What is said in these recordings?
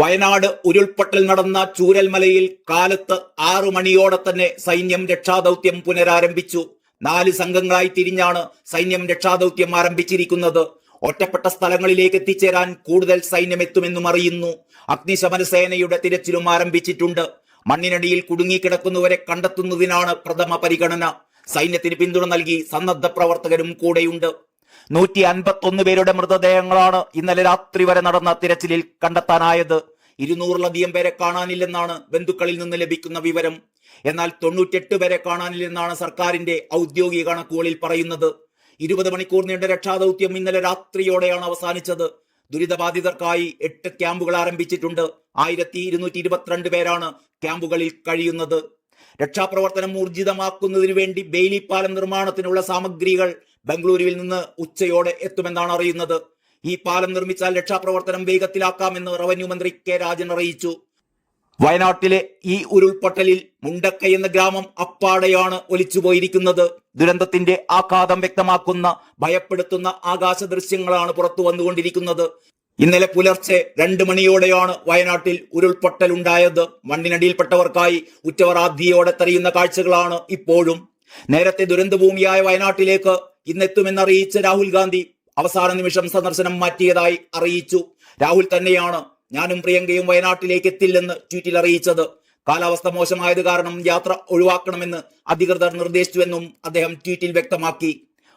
വയനാട് ഉരുൾപൊട്ടൽ നടന്ന ചൂരൽമലയിൽ കാലത്ത് 6 മണിയോടെ തന്നെ സൈന്യം രക്ഷാദൌത്യം പുനരാരംഭിച്ചു. 4 സംഘങ്ങളായി തിരിഞ്ഞാണ് സൈന്യം രക്ഷാദൌത്യം ആരംഭിച്ചിരിക്കുന്നത്. ഒറ്റപ്പെട്ട സ്ഥലങ്ങളിലേക്ക് എത്തിച്ചേരാൻ കൂടുതൽ സൈന്യം എത്തുമെന്നും അറിയുന്നു. അഗ്നിശമന സേനയുടെ തിരച്ചിലും ആരംഭിച്ചിട്ടുണ്ട്. മണ്ണിനടിയിൽ കുടുങ്ങിക്കിടക്കുന്നവരെ കണ്ടെത്തുന്നതിനാണ് പ്രഥമ പരിഗണന. സൈന്യത്തിന് പിന്തുണ നൽകി സന്നദ്ധ പ്രവർത്തകരും കൂടെയുണ്ട്. 151 പേരുടെ മൃതദേഹങ്ങളാണ് ഇന്നലെ രാത്രി വരെ നടന്ന തിരച്ചിലിൽ കണ്ടെത്താനായത്. 200-ലധികം പേരെ കാണാനില്ലെന്നാണ് ബന്ധുക്കളിൽ നിന്ന് ലഭിക്കുന്ന വിവരം. എന്നാൽ 98 പേരെ കാണാനില്ലെന്നാണ് സർക്കാരിന്റെ ഔദ്യോഗിക കണക്കുകളിൽ പറയുന്നത്. 20 മണിക്കൂർ നീണ്ട രക്ഷാദൌത്യം ഇന്നലെ രാത്രിയോടെയാണ് അവസാനിച്ചത്. ദുരിതബാധിതർക്കായി 8 ക്യാമ്പുകൾ ആരംഭിച്ചിട്ടുണ്ട്. 1222 പേരാണ് ക്യാമ്പുകളിൽ കഴിയുന്നത്. രക്ഷാപ്രവർത്തനം ഊർജിതമാക്കുന്നതിനു വേണ്ടി ബെയിലി പാലം നിർമ്മാണത്തിനുള്ള സാമഗ്രികൾ ബംഗളൂരുവിൽ നിന്ന് ഉച്ചയോടെ എത്തുമെന്നാണ് അറിയുന്നത്. ഈ പാലം നിർമ്മിച്ചാൽ രക്ഷാപ്രവർത്തനം വേഗത്തിലാക്കാമെന്ന് റവന്യൂ മന്ത്രി കെ രാജൻ അറിയിച്ചു. വയനാട്ടിലെ ഈ ഉരുൾപൊട്ടലിൽ മുണ്ടക്കൈ എന്ന ഗ്രാമം അപ്പാടെയാണ് ഒലിച്ചുപോയിരിക്കുന്നത്. ദുരന്തത്തിന്റെ ആഘാതം വ്യക്തമാക്കുന്ന ഭയപ്പെടുത്തുന്ന ആകാശ ദൃശ്യങ്ങളാണ് പുറത്തു വന്നുകൊണ്ടിരിക്കുന്നത്. ഇന്നലെ പുലർച്ചെ 2 മണിയോടെയാണ് വയനാട്ടിൽ ഉരുൾപൊട്ടൽ ഉണ്ടായത്. മണ്ണിനടിയിൽപ്പെട്ടവർക്കായി ഉറ്റവർ ആധിയോടെ തെരയുന്ന കാഴ്ചകളാണ് ഇപ്പോഴും. നേരത്തെ ദുരന്തഭൂമിയായ വയനാട്ടിലേക്ക് ഇന്നെത്തുമെന്നറിയിച്ച രാഹുൽ ഗാന്ധി അവസാന നിമിഷം സന്ദർശനം മാറ്റിയതായി അറിയിച്ചു. രാഹുൽ തന്നെയാണ് ഞാനും പ്രിയങ്കയും വയനാട്ടിലേക്ക് എത്തില്ലെന്ന് ട്വീറ്റിൽ അറിയിച്ചത്. കാലാവസ്ഥ മോശമായത് കാരണം യാത്ര ഒഴിവാക്കണമെന്ന് അധികൃതർ നിർദ്ദേശിച്ചുവെന്നും അദ്ദേഹം ട്വീറ്റിൽ വ്യക്തമാക്കി.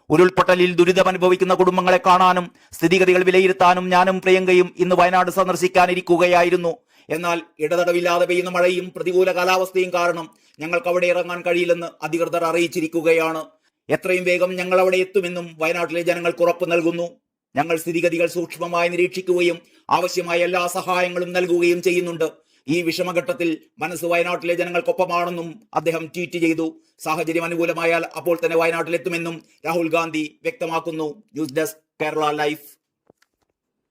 ഉരുൾപൊട്ടലിൽ ദുരിതമനുഭവിക്കുന്ന കുടുംബങ്ങളെ കാണാനും സ്ഥിതിഗതികൾ വിലയിരുത്താനും ഞാനും പ്രിയങ്കയും ഇന്ന് വയനാട് സന്ദർശിക്കാനിരിക്കുകയായിരുന്നു. എന്നാൽ ഇടതടവില്ലാതെ പെയ്യുന്ന മഴയും പ്രതികൂല കാലാവസ്ഥയും കാരണം ഞങ്ങൾക്ക് അവിടെ ഇറങ്ങാൻ കഴിയില്ലെന്ന് അധികൃതർ അറിയിച്ചിരിക്കുകയാണ്. എത്രയും വേഗം ഞങ്ങൾ അവിടെ എത്തുമെന്നും വയനാട്ടിലെ ജനങ്ങൾക്ക് ഉറപ്പ് നൽകുന്നു. ഞങ്ങൾ സ്ഥിതിഗതികൾ സൂക്ഷ്മമായി നിരീക്ഷിക്കുകയും ആവശ്യമായ എല്ലാ സഹായങ്ങളും നൽകുകയും ചെയ്യുന്നുണ്ട്. ഈ വിഷമഘട്ടത്തിൽ മനസ്സ് വയനാട്ടിലെ ജനങ്ങൾക്കൊപ്പമാണെന്നും അദ്ദേഹം ട്വീറ്റ് ചെയ്തു. സാഹചര്യം അനുകൂലമായാൽ അപ്പോൾ തന്നെ വയനാട്ടിലെത്തുമെന്നും രാഹുൽ ഗാന്ധി വ്യക്തമാക്കുന്നു. News desk Kerala life.